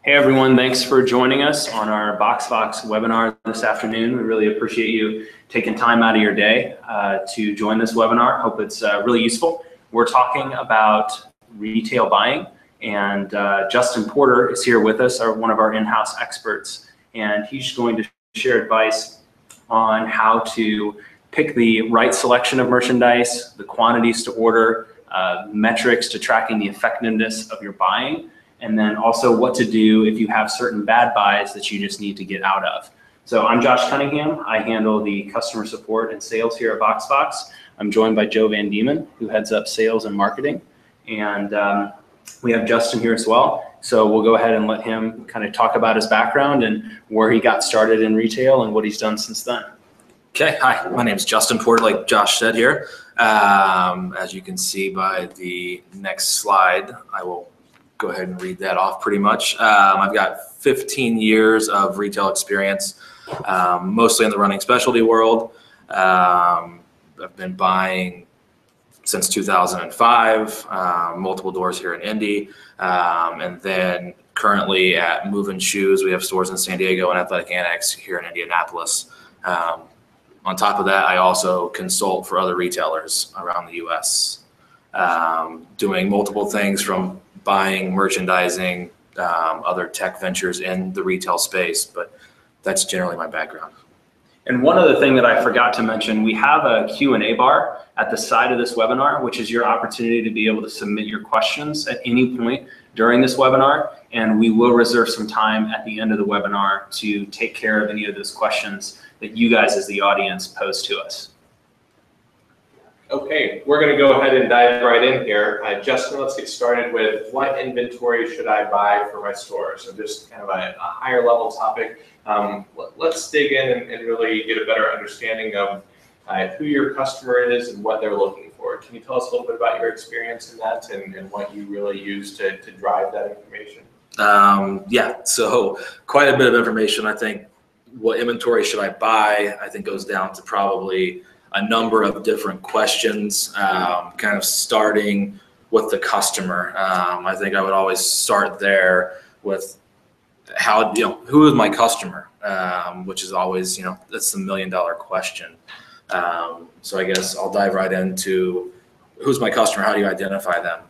Hey everyone, thanks for joining us on our BoxFox webinar this afternoon. We really appreciate you taking time out of your day to join this webinar. Hope it's really useful. We're talking about retail buying, and Justin Porter is here with us, one of our in-house experts, and he's going to share advice on how to pick the right selection of merchandise, the quantities to order, metrics to tracking the effectiveness of your buying, and then also what to do if you have certain bad buys that you just need to get out of. So I'm Josh Cunningham. I handle the customer support and sales here at BoxFox. I'm joined by Joe Van Diemen, who heads up sales and marketing. And we have Justin here as well. So we'll go ahead and let him kind of talk about his background and where he got started in retail and what he's done since then. Okay, hi, my name is Justin Porter, like Josh said here. As you can see by the next slide, I will go ahead and read that off pretty much. I've got 15 years of retail experience, mostly in the running specialty world. I've been buying since 2005, multiple doors here in Indy, and then currently at Move and Shoes. We have stores in San Diego and Athletic Annex here in Indianapolis. On top of that, I also consult for other retailers around the U.S., doing multiple things from buying, merchandising, other tech ventures in the retail space, but that's generally my background. And one other thing that I forgot to mention, we have a Q&A bar at the side of this webinar, which is your opportunity to be able to submit your questions at any point during this webinar, and we will reserve some time at the end of the webinar to take care of any of those questions that you guys as the audience pose to us. Okay, we're going to go ahead and dive right in here. Justin, let's get started with what inventory should I buy for my store? So just kind of a higher level topic. Let's dig in and really get a better understanding of who your customer is and what they're looking for. Can you tell us a little bit about your experience in that and what you really use to drive that information? Yeah, so quite a bit of information. I think what inventory should I buy, I think goes down to probably a number of different questions, kind of starting with the customer. I think I would always start there with who is my customer, which is always, that's the $1 million question. So I guess I'll dive right into who's my customer, how do you identify them,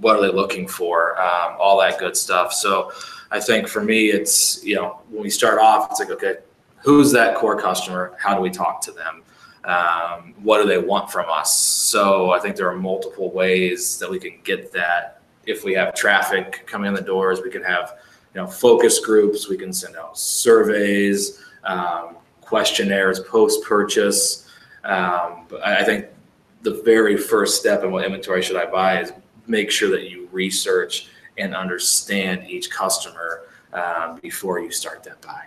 what are they looking for, all that good stuff. So I think for me, it's, when we start off, it's like, okay, who's that core customer? How do we talk to them? What do they want from us? So I think there are multiple ways that we can get that. If we have traffic coming in the doors, we can have, focus groups. We can send out surveys, questionnaires, post-purchase. But I think the very first step in what inventory should I buy is make sure that you research and understand each customer before you start that buy.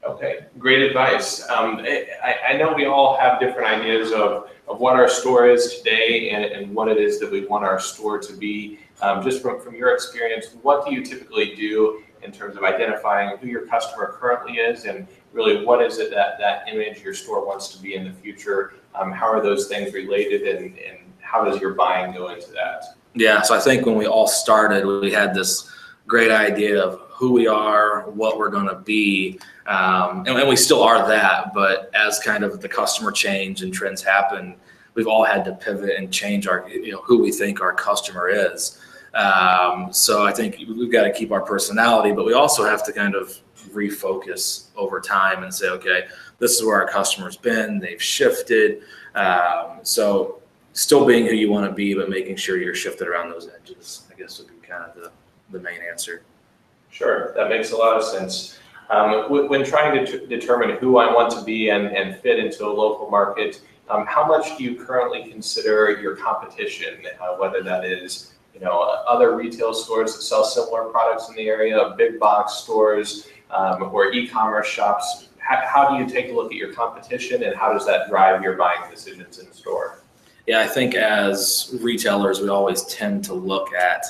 Okay, great advice. I know we all have different ideas of what our store is today and what it is that we want our store to be. Just from your experience, what do you typically do in terms of identifying who your customer currently is and really what is it that image your store wants to be in the future? How are those things related and how does your buying go into that? Yeah, so I think when we all started, we had this great idea of who we are, what we're going to be, and we still are that, but as kind of the customer change and trends happen, we've all had to pivot and change our, who we think our customer is. So I think we've got to keep our personality, but we also have to kind of refocus over time and say, okay, this is where our customer's been, they've shifted. So still being who you want to be, but making sure you're shifted around those edges, I guess would be kind of the main answer. Sure, that makes a lot of sense. When trying to determine who I want to be and fit into a local market, how much do you currently consider your competition, whether that is other retail stores that sell similar products in the area, big box stores, or e-commerce shops? How do you take a look at your competition and how does that drive your buying decisions in the store? Yeah, I think as retailers, we always tend to look at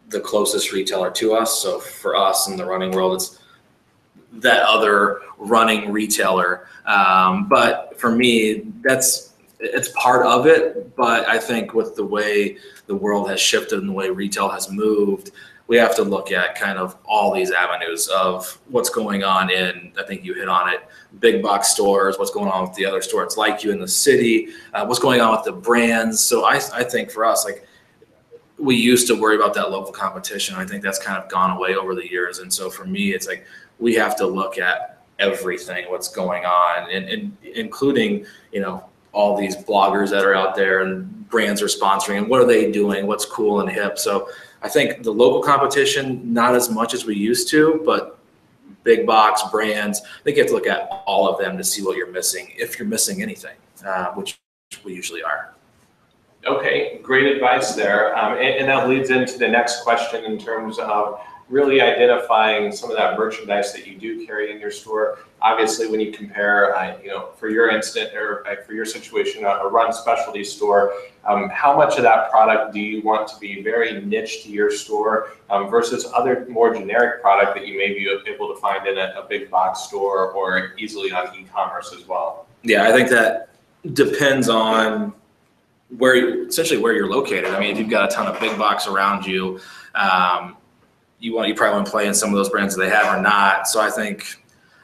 the closest retailer to us. So for us in the running world, it's that other running retailer. But for me, that's it's part of it, but I think with the way the world has shifted and the way retail has moved, we have to look at kind of all these avenues of what's going on in, I think you hit on it, big box stores, what's going on with the other stores like you in the city, what's going on with the brands. So I think for us, like, we used to worry about that local competition. I think that's kind of gone away over the years. And so for me, it's like, we have to look at everything, what's going on, and including, all these bloggers that are out there and brands are sponsoring, and what are they doing, what's cool and hip. So I think the local competition, not as much as we used to, but big box brands, I think you have to look at all of them to see what you're missing, if you're missing anything, which we usually are. Okay, great advice there. And that leads into the next question in terms of really identifying some of that merchandise that you do carry in your store. Obviously, when you compare, for your instant or for your situation, a run specialty store, how much of that product do you want to be very niche to your store versus other more generic product that you may be able to find in a big box store or easily on e-commerce as well? Yeah, I think that depends on essentially where you're located. I mean, if you've got a ton of big box around you, you probably want to play in some of those brands that they have or not. So I think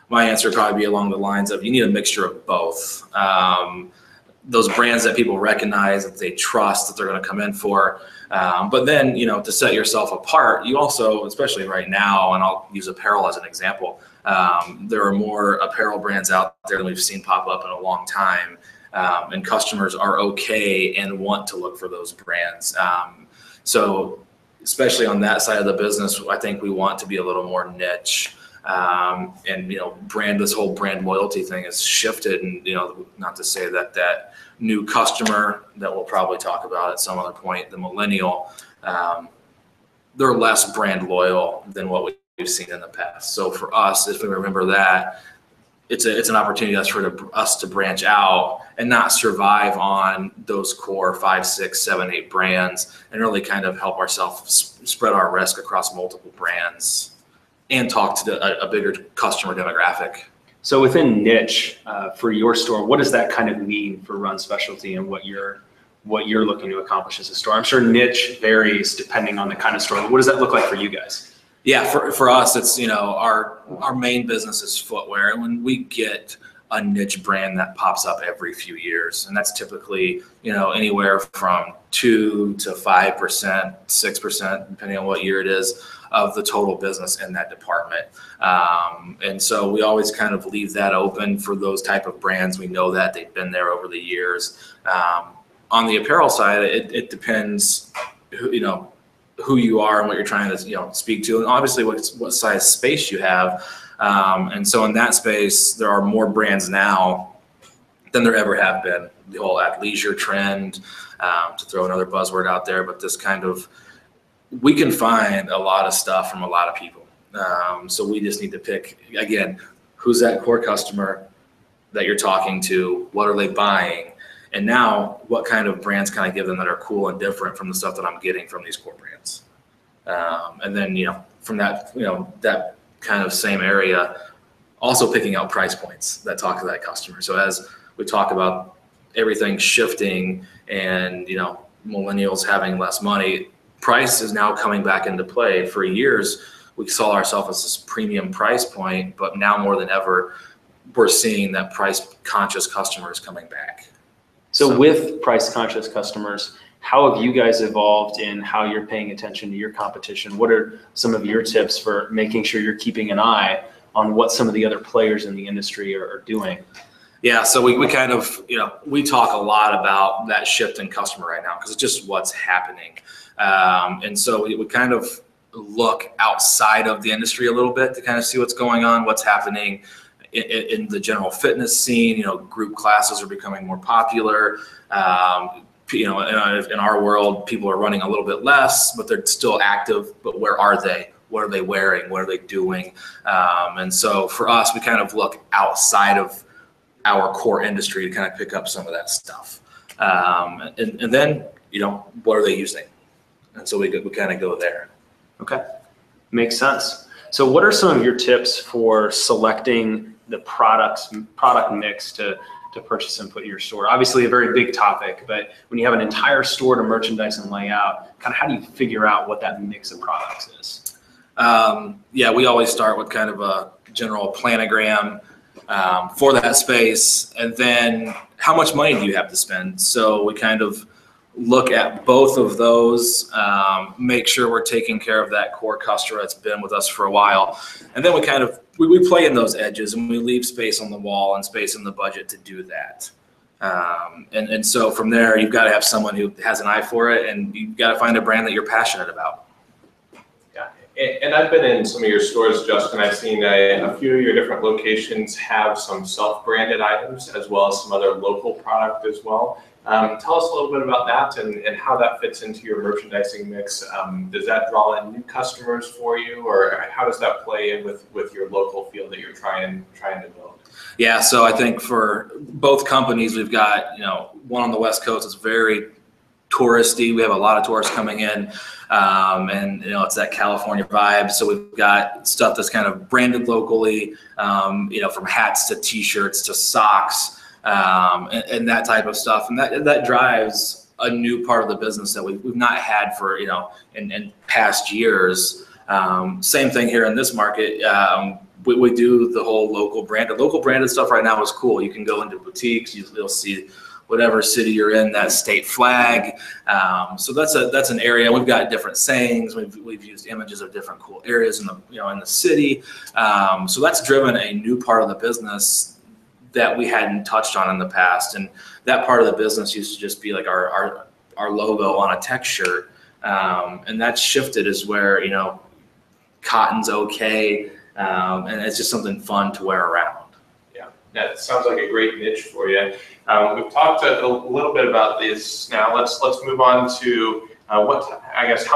my answer would probably be along the lines of, you need a mixture of both. Those brands that people recognize, that they trust, that they're going to come in for. But then, to set yourself apart, you also, especially right now, and I'll use apparel as an example, there are more apparel brands out there than we've seen pop up in a long time. And customers are okay and want to look for those brands. So especially on that side of the business, I think we want to be a little more niche. And this whole brand loyalty thing has shifted, and not to say that new customer that we'll probably talk about at some other point, the millennial, they're less brand loyal than what we've seen in the past. So for us, if we remember that, it's an opportunity for us to branch out and not survive on those core 5, 6, 7, 8 brands, and really kind of help ourselves spread our risk across multiple brands and talk to a bigger customer demographic. So within niche for your store, what does that kind of mean for Run Specialty and what you're looking to accomplish as a store? I'm sure niche varies depending on the kind of store. What does that look like for you guys? Yeah, for us, it's, our main business is footwear. And when we get a niche brand that pops up every few years, and that's typically, anywhere from 2 to 5%, 6%, depending on what year it is, of the total business in that department. And so we always kind of leave that open for those type of brands. We know that they've been there over the years. On the apparel side, it depends, who you are and what you're trying to speak to, and obviously what size space you have. And so in that space, there are more brands now than there ever have been. The whole athleisure trend, to throw another buzzword out there, but this kind of, we can find a lot of stuff from a lot of people. So we just need to pick, again, who's that core customer that you're talking to, what are they buying, and now what kind of brands can I give them that are cool and different from the stuff that I'm getting from these core brands. And then, from that, that kind of same area, also picking out price points that talk to that customer. So as we talk about everything shifting and, millennials having less money, price is now coming back into play. For years, we saw ourselves as this premium price point, but now more than ever, we're seeing that price conscious customers coming back. So with price conscious customers, how have you guys evolved in how you're paying attention to your competition? What are some of your tips for making sure you're keeping an eye on what some of the other players in the industry are doing? Yeah, so we kind of, we talk a lot about that shift in customer right now because it's just what's happening. And so we kind of look outside of the industry a little bit to kind of see what's going on, what's happening in the general fitness scene. Group classes are becoming more popular. In our world, people are running a little bit less, but they're still active. But where are they? What are they wearing? What are they doing? And so for us, we kind of look outside of our core industry to kind of pick up some of that stuff. And then, what are they using? And so we kind of go there. Okay, makes sense. So what are some of your tips for selecting the product mix to to purchase and put in your store? Obviously a very big topic, but when you have an entire store to merchandise and lay out, kind of how do you figure out what that mix of products is? Yeah, we always start with kind of a general planogram for that space, and then how much money do you have to spend? So we kind of look at both of those, make sure we're taking care of that core customer that's been with us for a while, and then we play in those edges, and we leave space on the wall and space in the budget to do that. And so from there, you've got to have someone who has an eye for it, and you've got to find a brand that you're passionate about. And I've been in some of your stores, Justin. I've seen a few of your different locations have some self-branded items as well as some other local product as well. Tell us a little bit about that and how that fits into your merchandising mix. Does that draw in new customers for you, or how does that play in with your local feel that you're trying to build? Yeah, so I think for both companies, we've got, one on the West Coast that's very touristy. We have a lot of tourists coming in, and it's that California vibe. So we've got stuff that's kind of branded locally, from hats to T-shirts to socks, and that type of stuff. And that drives a new part of the business that we've not had for in past years. Same thing here in this market. We do the whole local branded stuff right now is cool. You can go into boutiques, you'll see whatever city you're in, that state flag. So that's an area. We've got different sayings. We've used images of different cool areas in the city. So that's driven a new part of the business that we hadn't touched on in the past. And that part of the business used to just be like our logo on a tech shirt. And that's shifted is where, cotton's okay. And it's just something fun to wear around. Yeah, that sounds like a great niche for you. We've talked a little bit about this. Now let's move on to how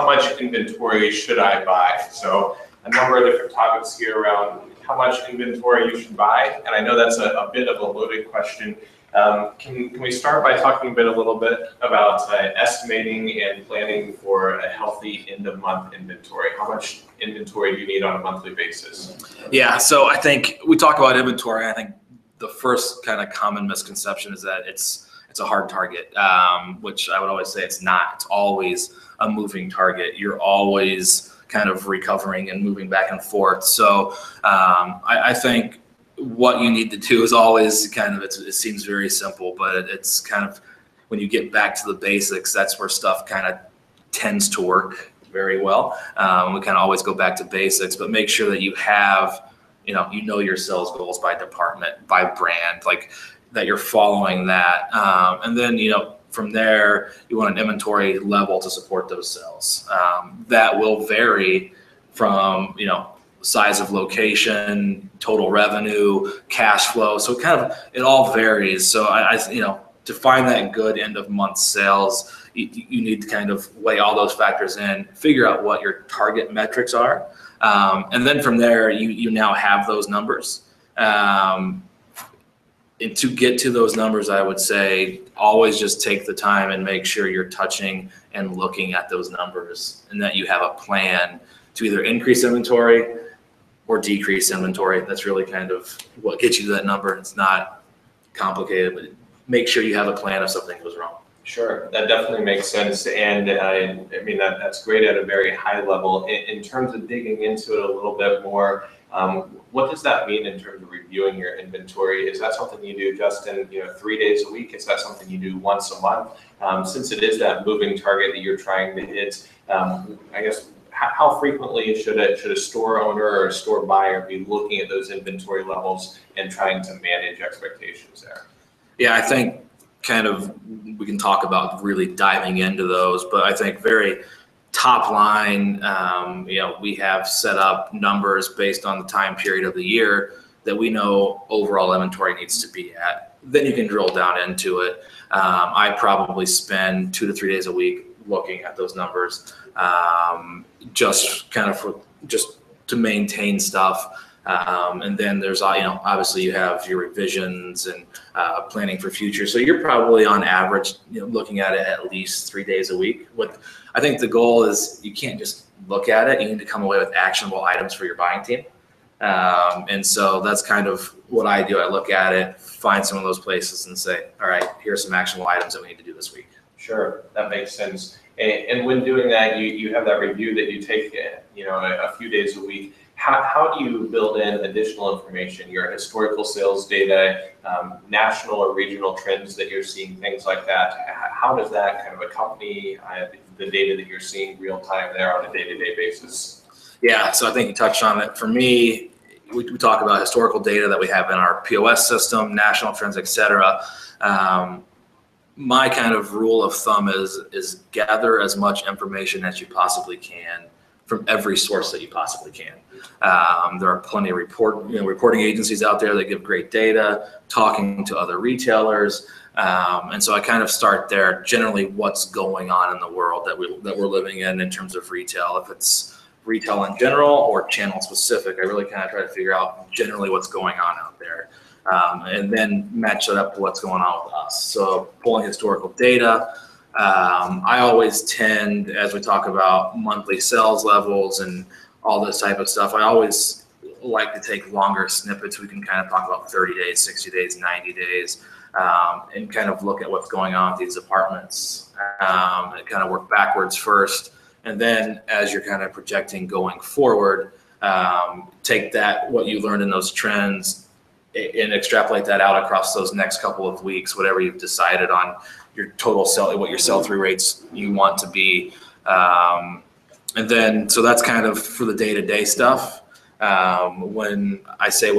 much inventory should I buy? So a number of different topics here around how much inventory you should buy, and I know that's a bit of a loaded question. Can we start by talking a little bit about estimating and planning for a healthy end of month inventory? How much inventory do you need on a monthly basis? Yeah, so I think we talk about inventory. I think the first kind of common misconception is that it's a hard target, which I would always say it's not. It's always a moving target. You're always kind of recovering and moving back and forth. So I think what you need to do is always kind of, it seems very simple, but it's kind of, when you get back to the basics, that's where stuff kind of tends to work very well. We kind of always go back to basics, but make sure that you have, your sales goals by department, by brand, like that you're following that. And then, from there, you want an inventory level to support those sales. That will vary from, size of location, total revenue, cash flow. So it all varies. So to find that good end of month sales, you need to kind of weigh all those factors in, figure out what your target metrics are. And then from there, you now have those numbers. And to get to those numbers, I would say always just take the time and make sure you're touching and looking at those numbers, and that you have a plan to either increase inventory or decrease inventory. That's really kind of what gets you to that number. It's not complicated, but make sure you have a plan if something goes wrong. Sure, that definitely makes sense, and that's great at a very high level. In terms of digging into it a little bit more, what does that mean in terms of reviewing your inventory? Is that something you do, Justin, 3 days a week? Is that something you do once a month? Since it is that moving target that you're trying to hit, I guess, how frequently should a store owner or a store buyer be looking at those inventory levels and trying to manage expectations there? Yeah, I think we can talk about really diving into those, but I think very top line, we have set up numbers based on the time period of the year that we know overall inventory needs to be at. Then you can drill down into it. I probably spend 2 to 3 days a week looking at those numbers, just to maintain stuff. And then there's, obviously you have your revisions and planning for future. So you're probably on average, looking at it at least 3 days a week. I think the goal is you can't just look at it. You need to come away with actionable items for your buying team. And so that's kind of what I do. I look at it, find some of those places and say, all right, here's some actionable items that we need to do this week. Sure, that makes sense. And when doing that, you have that review that you take, a few days a week. How do you build in additional information, your historical sales data, national or regional trends that you're seeing, things like that? How does that kind of accompany the data that you're seeing real time there on a day-to-day basis? Yeah, so I think you touched on it. For me, we talk about historical data that we have in our POS system, national trends, et cetera. My kind of rule of thumb is gather as much information as you possibly can from every source that you possibly can. There are plenty of reporting agencies out there that give great data, talking to other retailers. And so I kind of start there, generally what's going on in the world that we're living in terms of retail. If it's retail in general or channel specific, I really kind of try to figure out generally what's going on out there. And then match it up to what's going on with us. So pulling historical data. I always tend, as we talk about monthly sales levels and all this type of stuff, I always like to take longer snippets. We can kind of talk about 30 days, 60 days, 90 days, and kind of look at what's going on with these departments and kind of work backwards first. And then as you're kind of projecting going forward, take that, what you learned in those trends, and extrapolate that out across those next couple of weeks, whatever you've decided on your total what your sell-through rates you want to be. And then, so that's kind of for the day-to-day stuff. When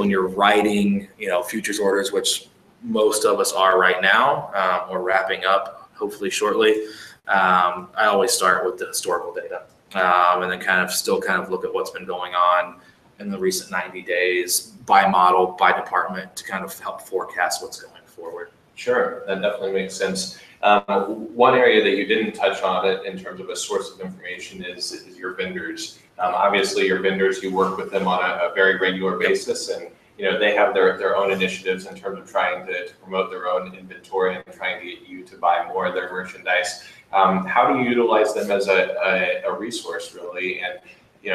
you're writing, futures orders, which most of us are right now, or wrapping up hopefully shortly, I always start with the historical data, and then kind of look at what's been going on in the recent 90 days by model, by department, to kind of help forecast what's going forward. Sure, that definitely makes sense. One area that you didn't touch on it in terms of a source of information is your vendors. Obviously, your vendors, you work with them on a very regular basis, and they have their own initiatives in terms of trying to promote their own inventory and trying to get you to buy more of their merchandise. How do you utilize them as a resource, really? And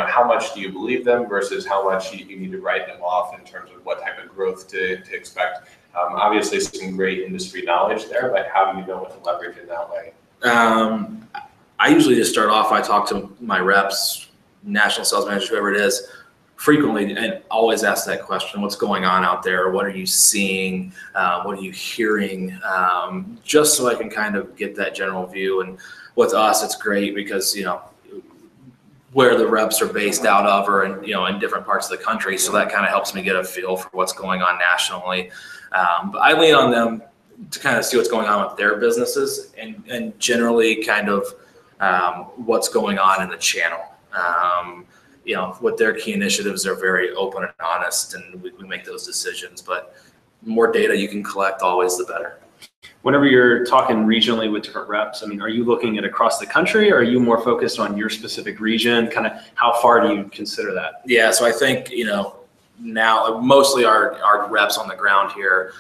how much do you believe them versus how much you need to write them off in terms of what type of growth to expect? Obviously, some great industry knowledge there, but how do you know what to leverage in that way? I usually just start off, I talk to my reps, national sales managers, whoever it is, frequently, and always ask that question: what's going on out there? What are you seeing? What are you hearing? Just so I can kind of get that general view. And with us, it's great because, where the reps are based out of, or in different parts of the country. So that kind of helps me get a feel for what's going on nationally. But I lean on them to kind of see what's going on with their businesses and generally kind of what's going on in the channel. With their key initiatives, they're very open and honest, and we make those decisions. But the more data you can collect, always the better. Whenever you're talking regionally with different reps, are you looking at across the country, or are you more focused on your specific region? Kind of how far do you consider that? Yeah, so I think, now mostly our reps on the ground here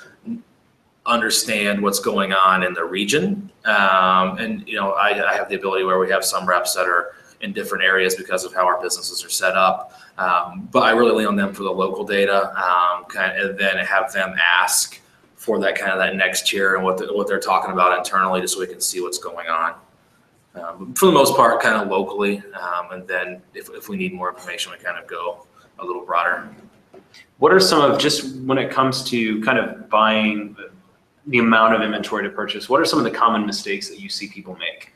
understand what's going on in the region. And I have the ability where we have some reps that are in different areas because of how our businesses are set up. But I really lean on them for the local data, and then have them ask for that kind of that next tier and what they're talking about internally, just so we can see what's going on. For the most part, kind of locally, and then if we need more information, we kind of go a little broader. What are some of, just when it comes to kind of buying the amount of inventory to purchase, what are some of the common mistakes that you see people make?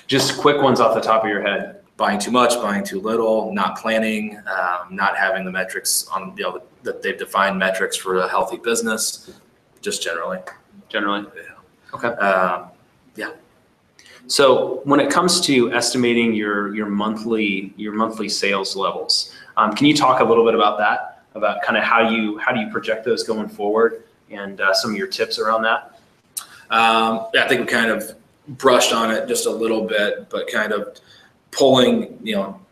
Just quick ones off the top of your head. Buying too much, buying too little, not planning, not having the metrics on, that they've defined metrics for a healthy business, just generally. Generally? Yeah. Okay. Yeah. So when it comes to estimating your monthly sales levels, can you talk a little bit about that, about kind of how you project those going forward, and some of your tips around that? Yeah, I think we kind of brushed on it just a little bit, but kind of pulling,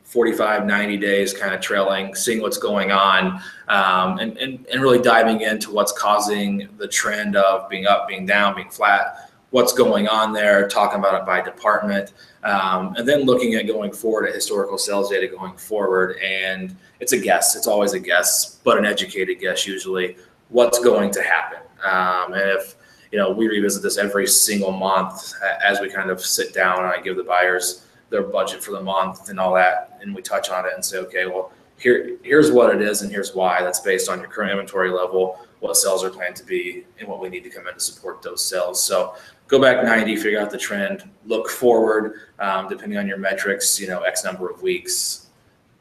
45, 90 days, kind of trailing, seeing what's going on, and really diving into what's causing the trend of being up, being down, being flat. what's going on there, talking about it by department, and then looking at going forward at historical sales data going forward. And it's a guess. It's always a guess, but an educated guess usually, what's going to happen. And if, we revisit this every single month as we kind of sit down and I give the buyers their budget for the month and all that, and we touch on it and say, okay, well, here's what it is and here's why. That's based on your current inventory level, what sales are planned to be, and what we need to come in to support those sales. So go back 90, figure out the trend, look forward, depending on your metrics, X number of weeks,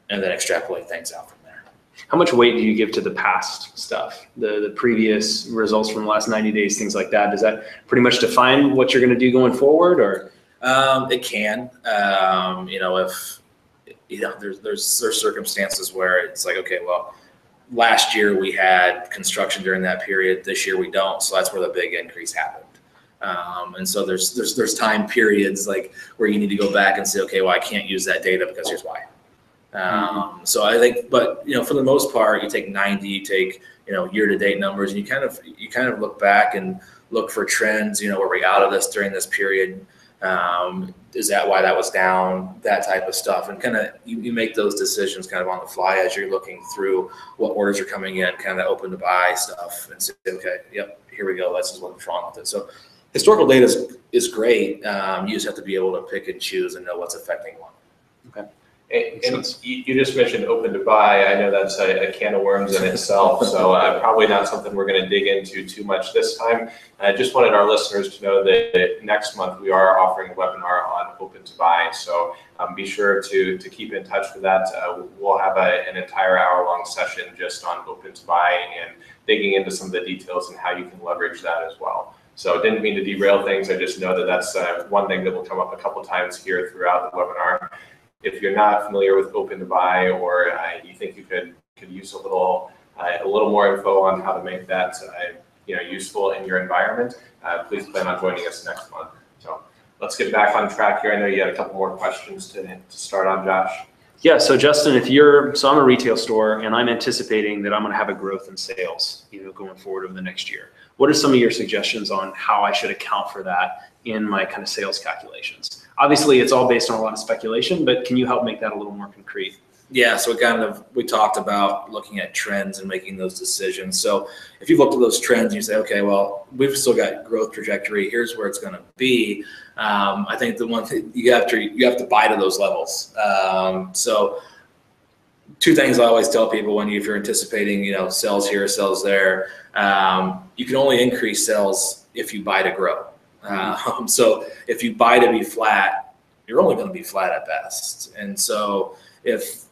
and then extrapolate things out from there. How much weight do you give to the past stuff, the previous results from the last 90 days, things like that? Does that pretty much define what you're going to do going forward, or? It can, if, there's circumstances where it's like, okay, well, last year we had construction during that period. This year we don't. So that's where the big increase happened. And so there's time periods like where you need to go back and say, okay, well, I can't use that data because here's why. So I think, but for the most part, you take 90, you take year-to-date numbers, and you kind of look back and look for trends. Were we out of this during this period? Is that why that was down? That type of stuff, and kind of you make those decisions kind of on the fly as you're looking through what orders are coming in, kind of open to buy stuff, and say, okay, yep, here we go. This is what's wrong with it. So historical data is great. You just have to be able to pick and choose and know what's affecting one. Okay. And you just mentioned open to buy. I know that's a can of worms in itself, so probably not something we're going to dig into too much this time. I just wanted our listeners to know that next month we are offering a webinar on open to buy, so be sure to keep in touch with that. We'll have an entire hour-long session just on open to buy and digging into some of the details and how you can leverage that as well. So didn't mean to derail things. I just know that that's one thing that will come up a couple times here throughout the webinar. If you're not familiar with open to buy, or you think you could use a little more info on how to make that useful in your environment, please plan on joining us next month. So let's get back on track here. I know you had a couple more questions to start on, Josh. Yeah, so Justin, so I'm a retail store and I'm anticipating that I'm going to have a growth in sales, going forward over the next year. What are some of your suggestions on how I should account for that in my kind of sales calculations? Obviously, it's all based on a lot of speculation, but can you help make that a little more concrete? Yeah, so we talked about looking at trends and making those decisions. So if you look at those trends and you say, okay, well, we've still got growth trajectory, here's where it's going to be. I think the one thing you have to buy to those levels. So two things I always tell people if you're anticipating, sales here, sales there, you can only increase sales if you buy to grow. So if you buy to be flat, you're only going to be flat at best. And so if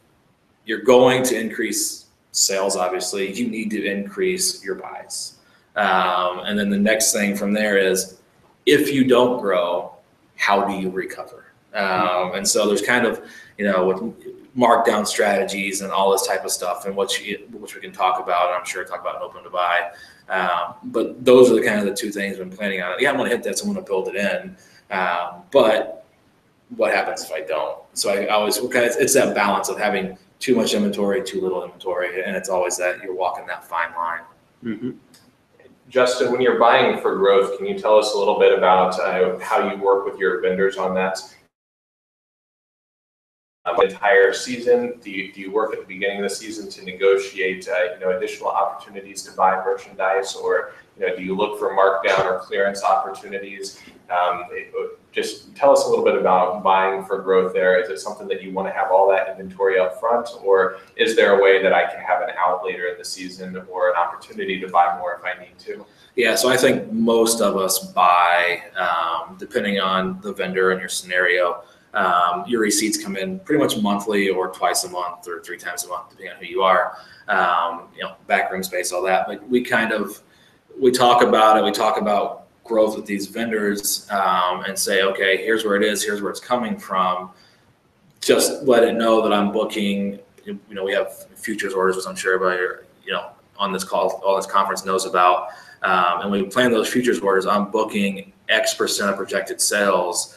you're going to increase sales, obviously, you need to increase your buys. And then the next thing from there is, if you don't grow, how do you recover? And so there's kind of, with markdown strategies and all this type of stuff, and which we can talk about, and I'm sure talk about in open to buy. But those are the kind of the two things I'm planning on. Yeah, I'm going to hit that, so I'm going to build it in. But what happens if I don't? So I always, it's that balance of having too much inventory, too little inventory, and it's always that you're walking that fine line. Mm-hmm. Justin, when you're buying for growth, can you tell us a little bit about how you work with your vendors on that? Entire season, do you work at the beginning of the season to negotiate additional opportunities to buy merchandise, or do you look for markdown or clearance opportunities? Just tell us a little bit about buying for growth there. Is it something that you want to have all that inventory up front, or is there a way that I can have an out later in the season or an opportunity to buy more if I need to? Yeah, so I think most of us buy, depending on the vendor and your scenario. Your receipts come in pretty much monthly or twice a month or 3 times a month, depending on who you are. Backroom space, all that. But we talk about it. We talk about growth with these vendors and say, okay, here's where it is. Here's where it's coming from. Just let it know that I'm booking. We have futures orders, which I'm sure everybody on this call, all this conference knows about. And when we plan those futures orders, I'm booking X% of projected sales.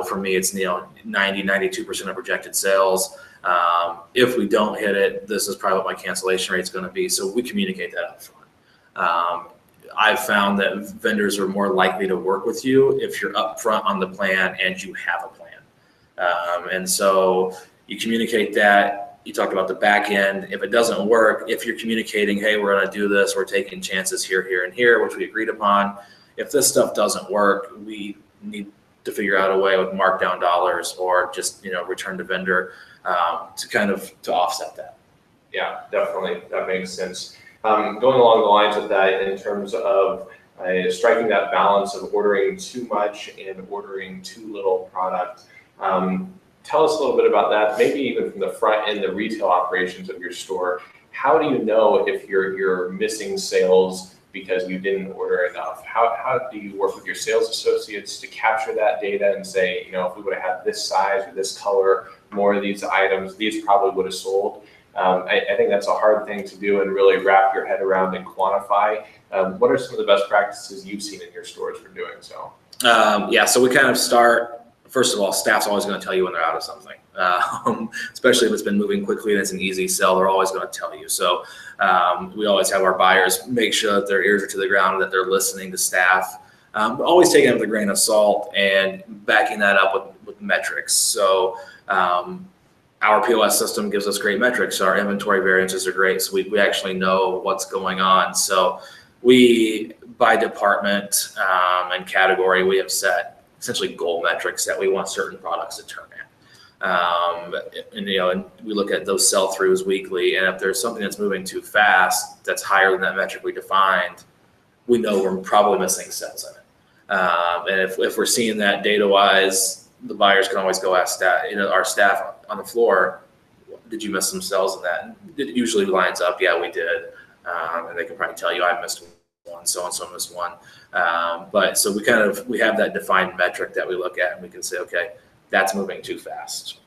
For me, it's 92% of projected sales. If we don't hit it, this is probably what my cancellation rate is going to be. So we communicate that up front. I've found that vendors are more likely to work with you if you're upfront on the plan and you have a plan. And so you communicate that. You talked about the back end. If it doesn't work, if you're communicating, hey, we're going to do this, we're taking chances here, here, and here, which we agreed upon. If this stuff doesn't work, we need to figure out a way with markdown dollars or just, return to vendor to offset that. Yeah, definitely. That makes sense. Going along the lines of that, in terms of striking that balance of ordering too much and ordering too little product, tell us a little bit about that, maybe even from the front end, the retail operations of your store. How do you know if you're missing sales because you didn't order enough? How do you work with your sales associates to capture that data and say, if we would have had this size or this color, more of these items, these probably would have sold? I think that's a hard thing to do and really wrap your head around and quantify. What are some of the best practices you've seen in your stores for doing so? So we kind of start, first of all, staff's always going to tell you when they're out of something, especially if it's been moving quickly and it's an easy sell, they're always going to tell you. So we always have our buyers make sure that their ears are to the ground, that they're listening to staff, but always taking it with a grain of salt and backing that up with metrics. So our POS system gives us great metrics. Our inventory variances are great. So we actually know what's going on. So we, by department and category, we have set essentially goal metrics that we want certain products to turn in. And we look at those sell-throughs weekly. And if there's something that's moving too fast, that's higher than that metric we defined, we know we're probably missing sales in it. And if we're seeing that data-wise, the buyers can always go ask our staff on the floor, did you miss some sales in that? It usually lines up, yeah, we did. And they can probably tell you I missed one, so-and-so missed one. But so we have that defined metric that we look at and we can say, okay, that's moving too fast.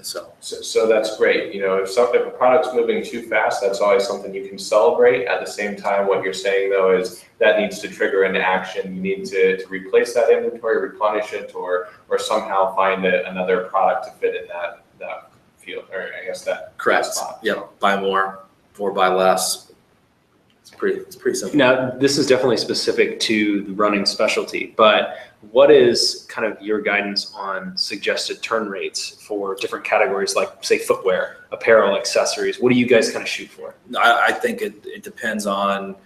So that's great. If a product's moving too fast, that's always something you can celebrate. At the same time, what you're saying though is that needs to trigger into action. You need to replace that inventory, replenish it, or somehow find another product to fit in that field, or I guess that correct spot. Yeah, buy more or buy less. It's pretty simple. Now, this is definitely specific to the running specialty, but what is kind of your guidance on suggested turn rates for different categories, like say footwear, apparel, accessories? What do you guys kind of shoot for? I think it depends on,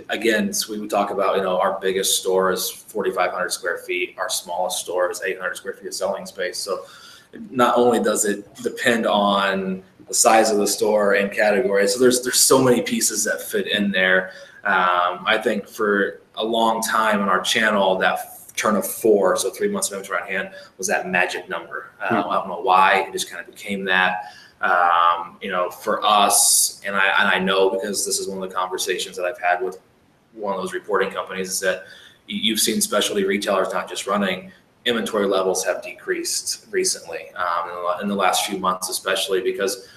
again, so we would talk about, our biggest store is 4,500 square feet. Our smallest store is 800 square feet of selling space. So not only does it depend on the size of the store and category, so there's so many pieces that fit in there. I think for a long time on our channel, that turn of 4, so 3 months of inventory on hand, was that magic number. I don't know why, it just kind of became that. For us, and I know because this is one of the conversations that I've had with one of those reporting companies, is that you've seen specialty retailers not just running, inventory levels have decreased recently in the last few months, especially because,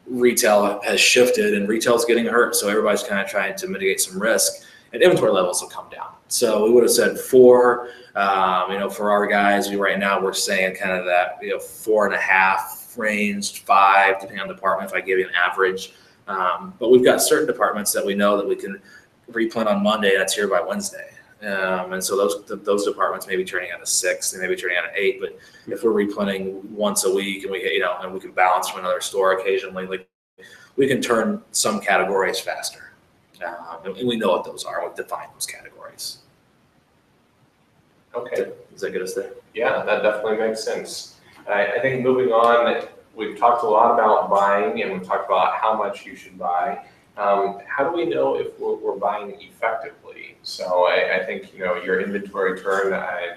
retail has shifted and retail is getting hurt. So everybody's kind of trying to mitigate some risk and inventory levels will come down. So we would have said 4, for our guys, right now we're saying kind of that, 4.5 range, 5, depending on the department, if I give you an average. But we've got certain departments that we know that we can replan on Monday, and it's here by Wednesday. And so those departments may be turning out a 6, they may be turning out an 8, but if we're replanning once a week and and we can balance from another store occasionally, like we can turn some categories faster. And we know what those are, we've defined those categories. Okay. Is that good as there? Yeah, that definitely makes sense. I think moving on, we've talked a lot about buying and we've talked about how much you should buy. How do we know if we're buying effectively? So I think, your inventory turn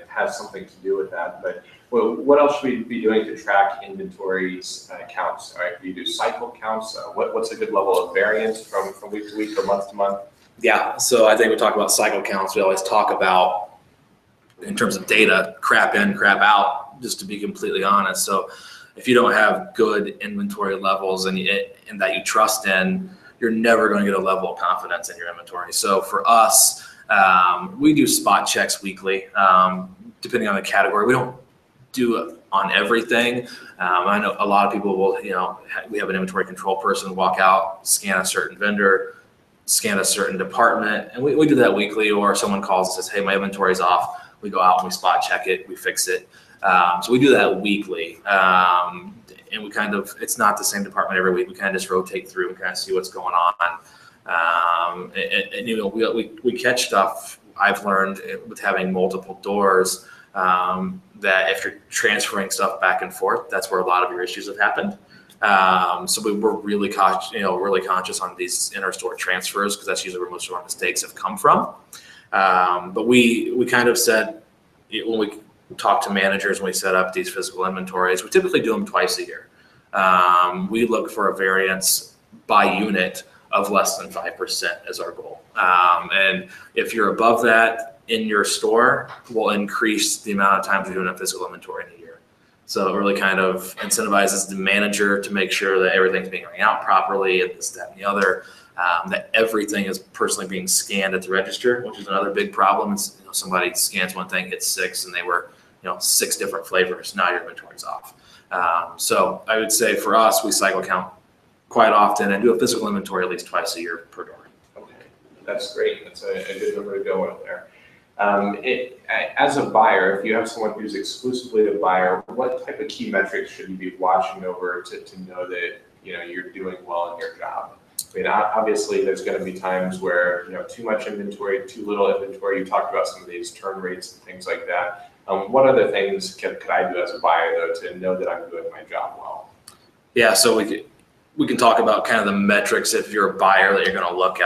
has something to do with that, but what else should we be doing to track inventory counts? All right, do you do cycle counts? What's a good level of variance from week to week or month to month? Yeah, so I think we talk about cycle counts. We always talk about, in terms of data, crap in, crap out, just to be completely honest. So if you don't have good inventory levels and that you trust in, you're never going to get a level of confidence in your inventory. So for us, we do spot checks weekly, depending on the category. We don't do it on everything. I know a lot of people will, we have an inventory control person walk out, scan a certain vendor, scan a certain department, and we do that weekly, or someone calls and says, hey, my inventory's off. We go out and we spot check it, we fix it. So we do that weekly. And we kind of, it's not the same department every week. We kind of just rotate through and kind of see what's going on. And you know, we catch stuff. I've learned with having multiple doors that if you're transferring stuff back and forth, that's where a lot of your issues have happened. So we're really conscious on these inter-store transfers, because that's usually where most of our mistakes have come from. But we kind of said, when we talk to managers, when we set up these physical inventories, we typically do them twice a year. We look for a variance by unit of less than 5% as our goal. And if you're above that in your store, we'll increase the amount of times we're doing a physical inventory in a year. So it really kind of incentivizes the manager to make sure that everything's being rang out properly, and this, that, and the other. That everything is personally being scanned at the register, which is another big problem. It's, you know, somebody scans one thing, hits 6, and they were, you know, 6 different flavors. Now your inventory's off. So I would say for us, we cycle count quite often and do a physical inventory at least twice a year per door. Okay, that's great. That's a good number to go with there. As a buyer, if you have someone who's exclusively a buyer, what type of key metrics should you be watching over to know that, you know, you're doing well in your job? I mean, obviously, there's going to be times where, you know, too much inventory, too little inventory. You talked about some of these turn rates and things like that. What other things could I do as a buyer, though, to know that I'm doing my job well? Yeah, so we can talk about kind of the metrics if you're a buyer that you're going to look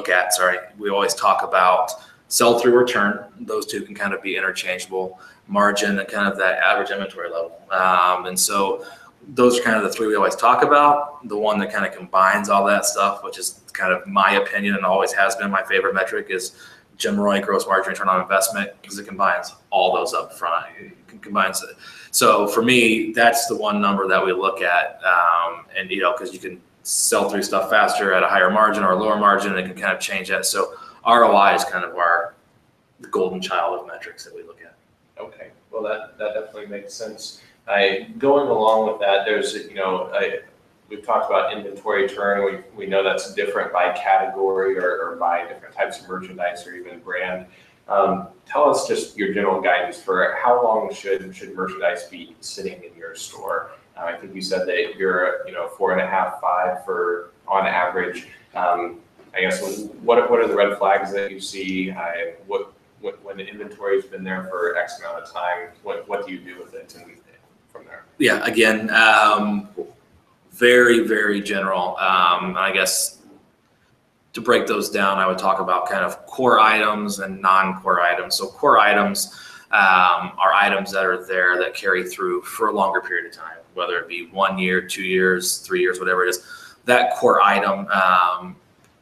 at. We always talk about sell-through return. Those two can kind of be interchangeable. Margin and kind of that average inventory level. And so those are kind of the 3 we always talk about. The one that kind of combines all that stuff, which is kind of my opinion and always has been my favorite metric, is GMROI, gross margin return on investment, because it combines all those up front. It combines it. So for me, that's the one number that we look at, and you know, because you can sell through stuff faster at a higher margin or a lower margin, and it can kind of change that. So ROI is kind of the golden child of metrics that we look at. Okay, well that definitely makes sense. Going along with that, there's, you know, we've talked about inventory turn. We know that's different by category or by different types of merchandise or even brand. Tell us just your general guidance for how long should merchandise be sitting in your store. I think you said that you're, you know, 4.5, 5 for on average. I guess what are the red flags that you see? When the inventory's been there for X amount of time, what do you do with it and from there? Yeah, again, very, very general. I guess to break those down, I would talk about kind of core items and non-core items. So core items are items that are there that carry through for a longer period of time, whether it be 1 year, 2 years, 3 years, whatever it is. That core item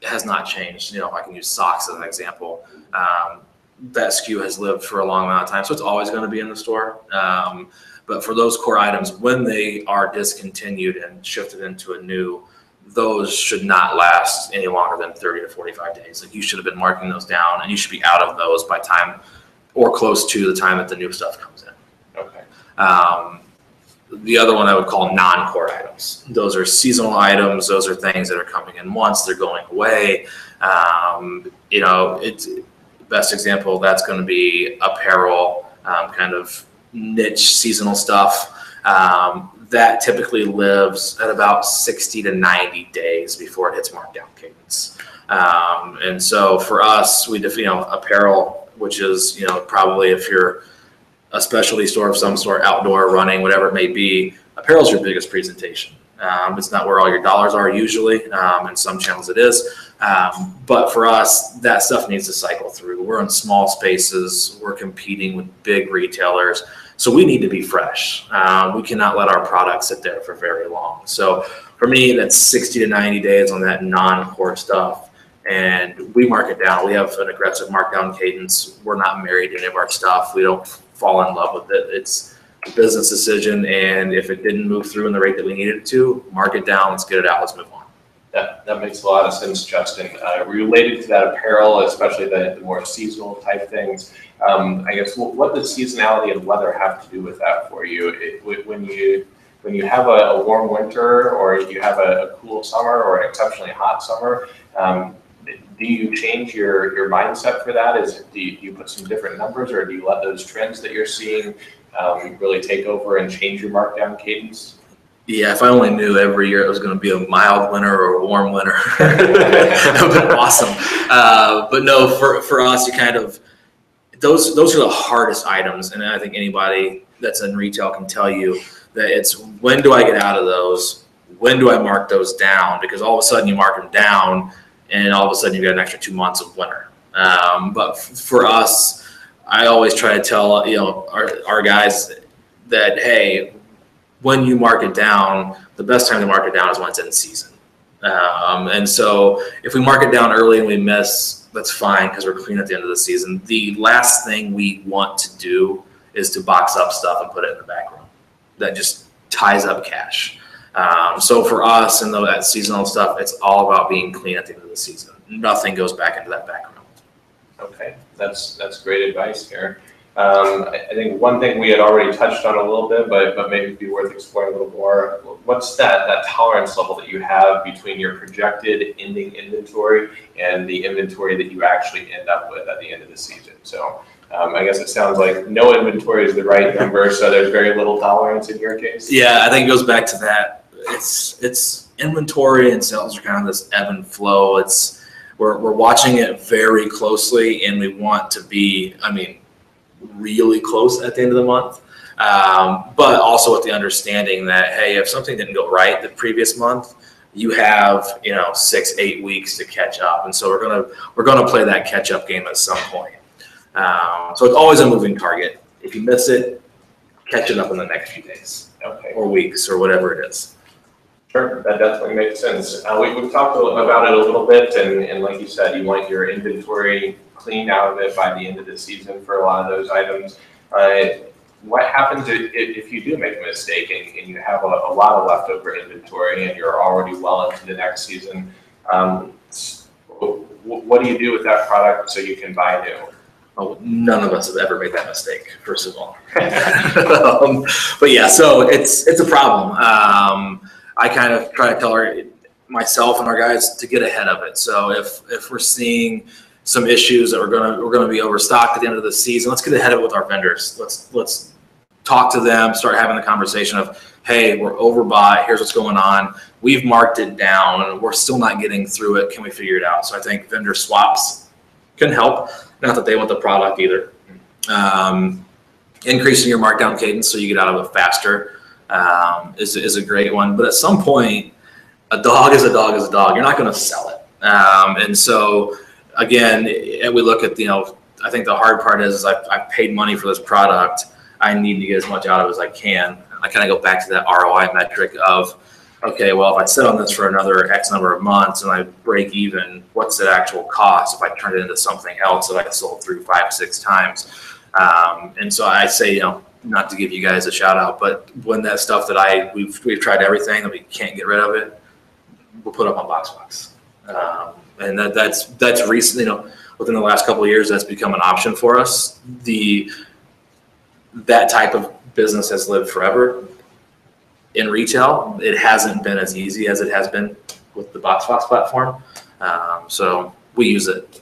has not changed. You know, if I can use socks as an example, that SKU has lived for a long amount of time, so it's always going to be in the store. But for those core items, when they are discontinued and shifted into a new, those should not last any longer than 30 to 45 days. Like, you should have been marking those down, and you should be out of those by time or close to the time that the new stuff comes in. Okay. The other one I would call non-core items. Those are seasonal items. Those are things that are coming in once, they're going away. You know, it's best example, that's going to be apparel, kind of niche seasonal stuff. That typically lives at about 60 to 90 days before it hits markdown cadence. And so for us, we define, you know, apparel, which is, you know, probably if you're a specialty store of some sort, outdoor, running, whatever it may be, apparel is your biggest presentation. It's not where all your dollars are usually. In some channels it is. But for us, that stuff needs to cycle through. We're in small spaces. We're competing with big retailers. So we need to be fresh. We cannot let our products sit there for very long. So for me, that's 60 to 90 days on that non-core stuff. And we mark it down. We have an aggressive markdown cadence. We're not married to any of our stuff. We don't fall in love with it. It's a business decision. And if it didn't move through in the rate that we needed it to, mark it down. Let's get it out. Let's move on. That makes a lot of sense, Justin. Related to that apparel, especially the more seasonal type things, I guess what does seasonality and weather have to do with that for you? When you have a warm winter, or you have a cool summer or an exceptionally hot summer, do you change your mindset for that? Do you put some different numbers, or do you let those trends that you're seeing really take over and change your markdown cadence? Yeah, if I only knew every year it was going to be a mild winter or a warm winter, that would have been awesome. But no, for us, you kind of, those are the hardest items. And I think anybody that's in retail can tell you that it's, when do I get out of those? When do I mark those down? Because all of a sudden you mark them down and all of a sudden you got an extra 2 months of winter. But for us, I always try to tell, our guys that, hey, when you mark it down, the best time to mark it down is when it's in season. And so if we mark it down early and we miss, that's fine because we're clean at the end of the season. The last thing we want to do is to box up stuff and put it in the back room. That just ties up cash. So for us and that seasonal stuff, it's all about being clean at the end of the season. Nothing goes back into that back room. Okay, that's great advice here. I think one thing we had already touched on a little bit, but maybe it'd be worth exploring a little more. What's that tolerance level that you have between your projected ending inventory and the inventory that you actually end up with at the end of the season? So I guess it sounds like no inventory is the right number, so there's very little tolerance in your case. Yeah, I think it goes back to that. It's inventory and sales are kind of this ebb and flow. We're watching it very closely, and we want to be, really close at the end of the month, but also with the understanding that, hey, if something didn't go right the previous month, you have 6-8 weeks to catch up, and so we're gonna play that catch up game at some point. So it's always a moving target. If you miss it, catch it up in the next few days, or weeks, or whatever it is. Sure, that definitely makes sense. We've talked about it a little bit, and like you said, you want your inventory cleaned out of it by the end of the season for a lot of those items. What happens if you do make a mistake and you have a lot of leftover inventory and you're already well into the next season? What do you do with that product so you can buy new? Oh, none of us have ever made that mistake, first of all. But yeah, so it's a problem. I kind of try to tell myself and our guys to get ahead of it. So if we're seeing some issues that we're gonna be overstocked at the end of the season, let's get ahead of it with our vendors. Let's talk to them, start having the conversation of, hey, we're overbought, here's what's going on, we've marked it down, and we're still not getting through it, can we figure it out? So I think vendor swaps can help, not that they want the product either. Increasing your markdown cadence so you get out of it faster is a great one, but at some point, a dog is a dog is a dog. You're not gonna sell it. And so again, we look at, I think the hard part is I've paid money for this product. I need to get as much out of it as I can. I kind of go back to that ROI metric of, okay, well, if I sit on this for another X number of months and I break even, what's the actual cost if I turn it into something else that I sold through 5-6 times? And so I say, not to give you guys a shout out, but when that stuff that we've tried everything that we can't get rid of it, we'll put up on BoxFox. And that's recently, within the last couple of years, that's become an option for us. That type of business has lived forever. In retail, it hasn't been as easy as it has been with the BoxFox platform. So we use it.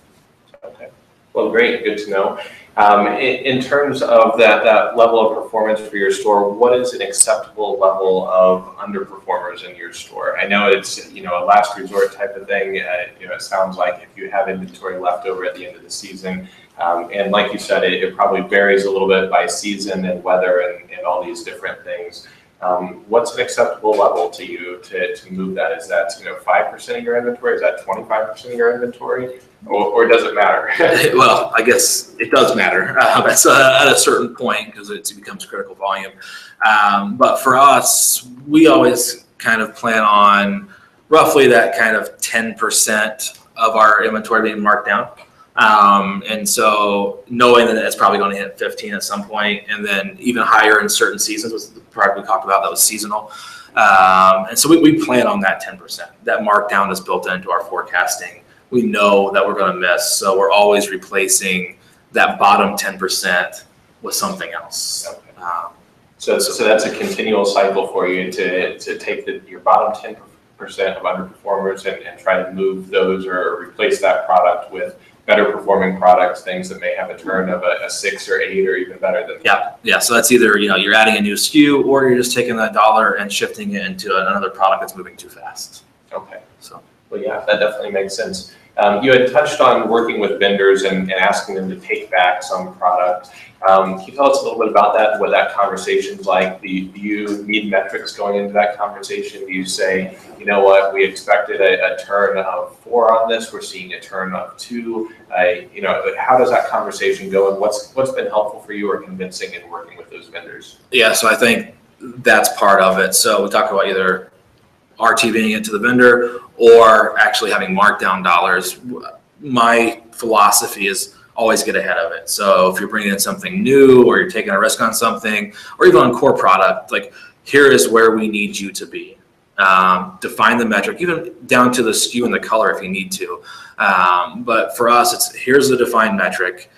Okay. Well, great. Good to know. In terms of that level of performance for your store, what is an acceptable level of underperformers in your store? I know it's a last resort type of thing. It sounds like if you have inventory left over at the end of the season, and like you said, it probably varies a little bit by season and weather and all these different things. What's an acceptable level to you to move that? Is that 5% of your inventory? Is that 25% of your inventory? Or does it matter? Well, I guess it does matter. That's at a certain point because it becomes critical volume. But for us, we always kind of plan on roughly that kind of 10% of our inventory being marked down. And so knowing that it's probably going to hit 15 at some point, and then even higher in certain seasons was the product we talked about that was seasonal. And so we plan on that 10%. That markdown is built into our forecasting. We know that we're going to miss, so we're always replacing that bottom 10% with something else. So that's a continual cycle for you to take your bottom of underperformers and try to move those or replace that product with better performing products, things that may have a turn of a 6 or 8 or even better than that. Yeah. So that's either, you're adding a new SKU or you're just taking that dollar and shifting it into another product that's moving too fast. Okay. So, well, yeah, that definitely makes sense. You had touched on working with vendors and asking them to take back some product. Can you tell us a little bit about that, what that conversation's like? Do you need metrics going into that conversation? Do you say, you know what, we expected a turn of 4 on this, we're seeing a turn of 2? How does that conversation go, and what's been helpful for you or convincing in working with those vendors? Yeah, so I think that's part of it. So we talk about either RTVing it to the vendor or actually having markdown dollars. My philosophy is always get ahead of it. So if you're bringing in something new or you're taking a risk on something, or even on core product, like, here is where we need you to be. Define the metric, even down to the SKU and the color if you need to. But for us, it's here's the defined metric.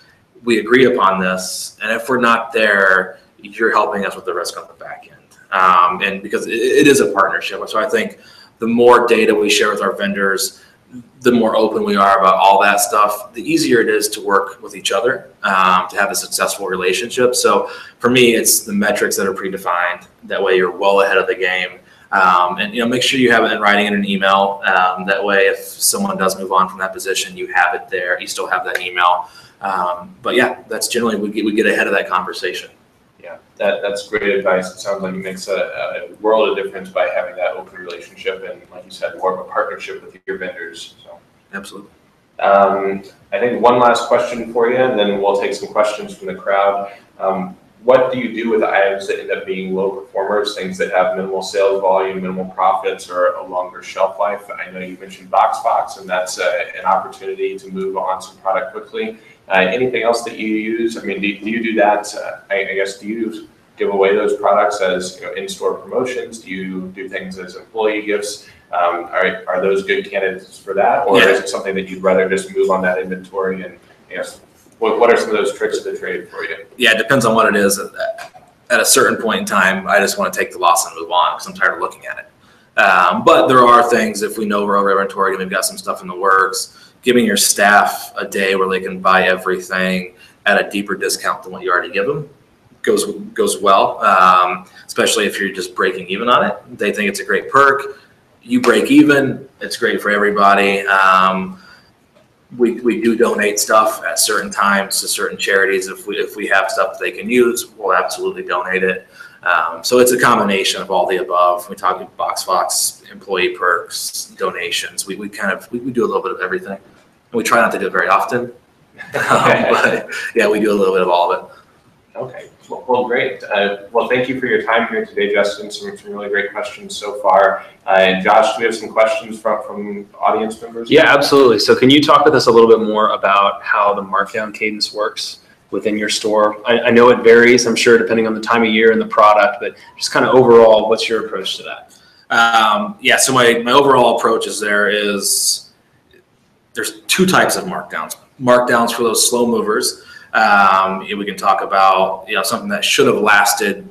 We agree upon this, and if we're not there, you're helping us with the risk on the back end. And because it is a partnership. So I think the more data we share with our vendors, the more open we are about all that stuff, the easier it is to work with each other, to have a successful relationship. So for me, it's the metrics that are predefined. That way you're well ahead of the game. And make sure you have it in writing in an email. That way, if someone does move on from that position, you have it there. You still have that email. But yeah, that's generally, we get ahead of that conversation. Yeah, that's great advice. It sounds like it makes a world of difference by having that open relationship and, like you said, more of a partnership with your vendors. So, absolutely. I think one last question for you, and then we'll take some questions from the crowd. What do you do with items that end up being low performers, things that have minimal sales volume, minimal profits, or a longer shelf life? I know you mentioned BoxFox, and that's an opportunity to move on some product quickly. Anything else that you use? I mean, do you do that? I guess, do you give away those products as in-store promotions? Do you do things as employee gifts? Are those good candidates for that, or is it something that you'd rather just move on that inventory? And what are some of those tricks of the trade for you? Yeah, it depends on what it is. At a certain point in time, I just want to take the loss and move on because I'm tired of looking at it. But there are things, if we know we're over inventory and we've got some stuff in the works, giving your staff a day where they can buy everything at a deeper discount than what you already give them goes well, especially if you're just breaking even on it. They think it's a great perk. You break even, it's great for everybody. We do donate stuff at certain times to certain charities. If we have stuff that they can use, we'll absolutely donate it. So it's a combination of all the above. We talk about BoxFox, employee perks, donations. We do a little bit of everything. And we try not to do it very often. But yeah, we do a little bit of all of it. Okay, well, great. Well, thank you for your time here today, Justin. Some really great questions so far. Josh, do we have some questions from audience members? Yeah, absolutely. So can you talk with us a little bit more about how the markdown cadence works within your store? I know it varies, I'm sure, depending on the time of year and the product, but just kind of overall, what's your approach to that? Yeah, so my overall approach is there's 2 types of markdowns. Markdowns for those slow movers. We can talk about something that should have lasted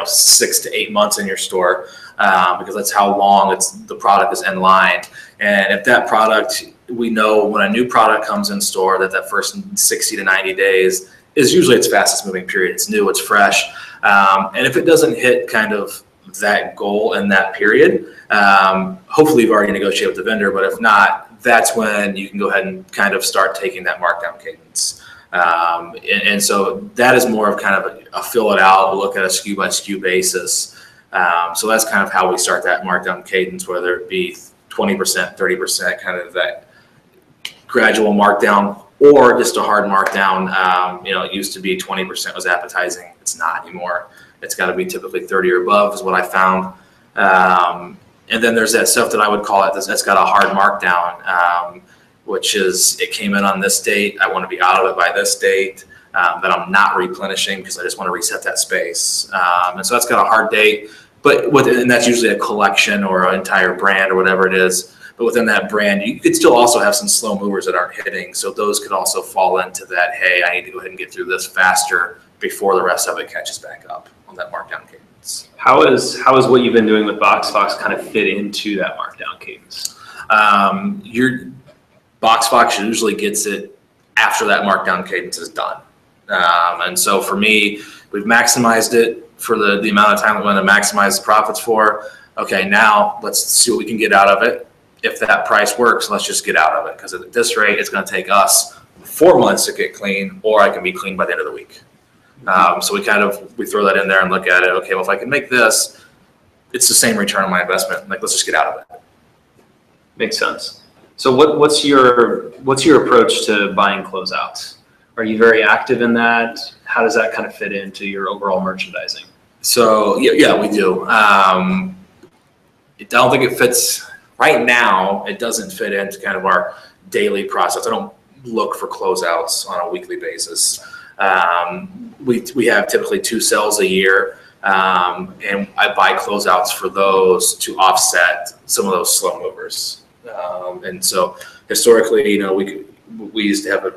6 to 8 months in your store, because that's how long the product is in line. And if that product, we know when a new product comes in store that first 60 to 90 days is usually its fastest moving period. It's new, it's fresh, and if it doesn't hit kind of that goal in that period, hopefully you've already negotiated with the vendor, but if not, that's when you can go ahead and kind of start taking that markdown cadence. And so that is more of kind of a fill it out, look at a SKU by SKU basis. So that's kind of how we start that markdown cadence, whether it be 20%, 30%, kind of that gradual markdown, or just a hard markdown. It used to be 20% was appetizing. It's not anymore. It's got to be typically 30 or above is what I found. And then there's that stuff that I would call it that's got a hard markdown, which is it came in on this date. I want to be out of it by this date, that I'm not replenishing because I just want to reset that space. And so that's got a hard date, and that's usually a collection or an entire brand or whatever it is. But within that brand, you could still also have some slow movers that aren't hitting. So those could also fall into that, hey, I need to go ahead and get through this faster before the rest of it catches back up on that markdown cadence. How is what you've been doing with BoxFox kind of fit into that Markdown cadence? Your BoxFox usually gets it after that Markdown cadence is done. And so for me, we've maximized it for the amount of time we want to maximize the profits for. Okay, now let's see what we can get out of it. If that price works, let's just get out of it, because at this rate, it's going to take us 4 months to get clean, or I can be clean by the end of the week. So we throw that in there and look at it. Okay, well, if I can make this, it's the same return on my investment. Like, let's just get out of it. Makes sense. So what's your approach to buying closeouts? Are you very active in that? How does that kind of fit into your overall merchandising? So yeah, we do. I don't think it fits right now. It doesn't fit into kind of our daily process. I don't look for closeouts on a weekly basis. We have typically 2 sales a year, and I buy closeouts for those to offset some of those slow movers. And so historically, you know, we used to have a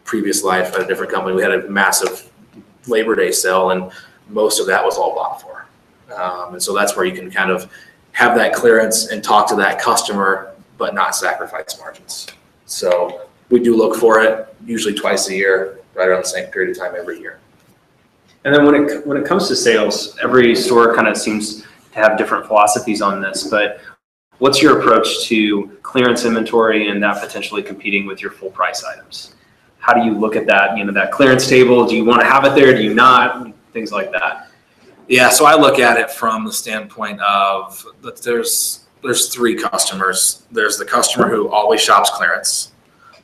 previous life at a different company. We had a massive Labor Day sale, and most of that was all bought for. And so that's where you can kind of have that clearance and talk to that customer, but not sacrifice margins. So we do look for it usually twice a year, right around the same period of time every year. And then when it comes to sales, every store kind of seems to have different philosophies on this, but what's your approach to clearance inventory and that potentially competing with your full price items? How do you look at that, that clearance table? Do you want to have it there? Do you not? Things like that. Yeah, so I look at it from the standpoint of that there's 3 customers. There's the customer who always shops clearance.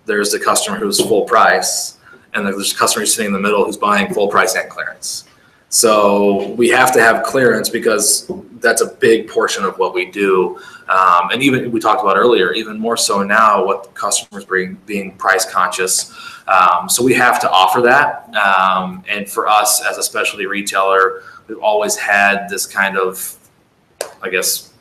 There's the customer who's full price, and there's a customer who's sitting in the middle who's buying full price and clearance. So we have to have clearance because that's a big portion of what we do. And even we talked about earlier, even more so now, what the customers bring, being price conscious. So we have to offer that. And for us as a specialty retailer, we've always had this kind of, I guess,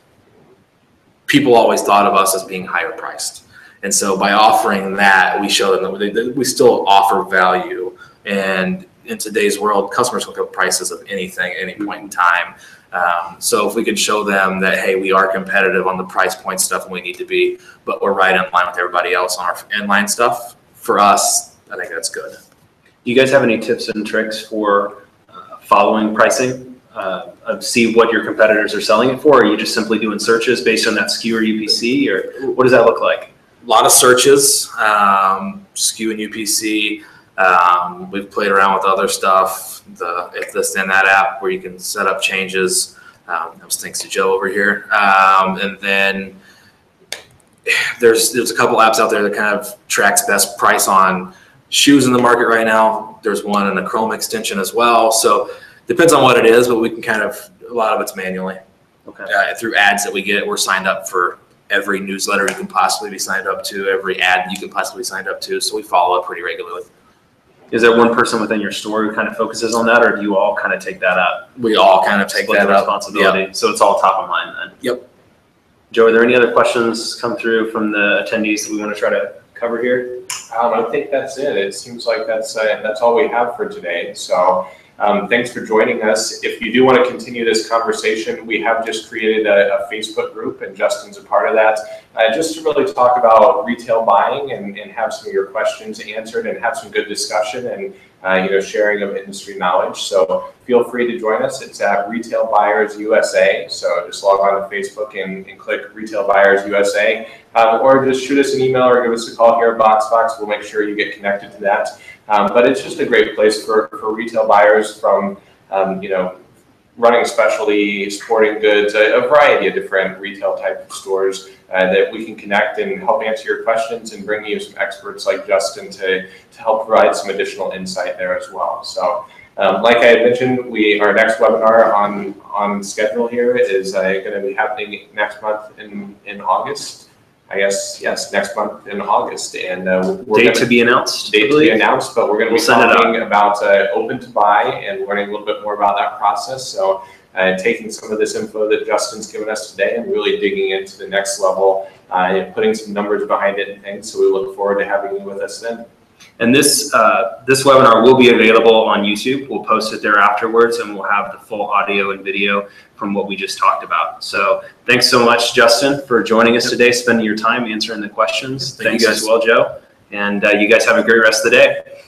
people always thought of us as being higher priced. And so by offering that, we show them that we still offer value. And in today's world, customers look at prices of anything, any point in time. So if we could show them that, hey, we are competitive on the price point stuff and we need to be, but we're right in line with everybody else on our inline stuff, for us, I think that's good. Do you guys have any tips and tricks for following pricing? See what your competitors are selling it for? Or are you just simply doing searches based on that SKU or UPC, or what does that look like? A lot of searches, SKU and UPC. We've played around with other stuff, the If This Then That app, where you can set up changes. That was thanks to Joe over here. And then there's a couple apps out there that kind of tracks best price on shoes in the market right now. There's one in a Chrome extension as well. So depends on what it is, but we can kind of, a lot of it's manually. Okay. Through ads that we get, we're signed up for every newsletter you can possibly be signed up to, every ad you can possibly be signed up to. So we follow up pretty regularly. Is there one person within your store who kind of focuses on that, or do you all kind of take that up? We all kind of take that up. Responsibility. Yep. So it's all top of mind then. Yep. Joe, are there any other questions come through from the attendees that we want to try to cover here? I think that's it. It seems like that's all we have for today. So thanks for joining us. If you do want to continue this conversation, we have just created a Facebook group, and Justin's a part of that, just to really talk about retail buying and have some of your questions answered and have some good discussion and sharing of industry knowledge. So feel free to join us. It's at Retail Buyers USA. So just log on to Facebook and click Retail Buyers USA, or just shoot us an email or give us a call here at BoxFox. We'll make sure you get connected to that. But it's just a great place for retail buyers from, running specialty, sporting goods, a variety of different retail type of stores that we can connect and help answer your questions and bring you some experts like Justin to help provide some additional insight there as well. So like I had mentioned, our next webinar on schedule here is going to be happening next month in August. I guess, yes, next month in August. And date to be announced. Date to be announced, but we're going to be talking about open to buy and learning a little bit more about that process. So taking some of this info that Justin's given us today and really digging into the next level and putting some numbers behind it and things. So we look forward to having you with us then. And this webinar will be available on YouTube. We'll post it there afterwards, and we'll have the full audio and video from what we just talked about. So thanks so much, Justin, for joining us today, spending your time answering the questions. Thanks as well, Joe. And you guys have a great rest of the day.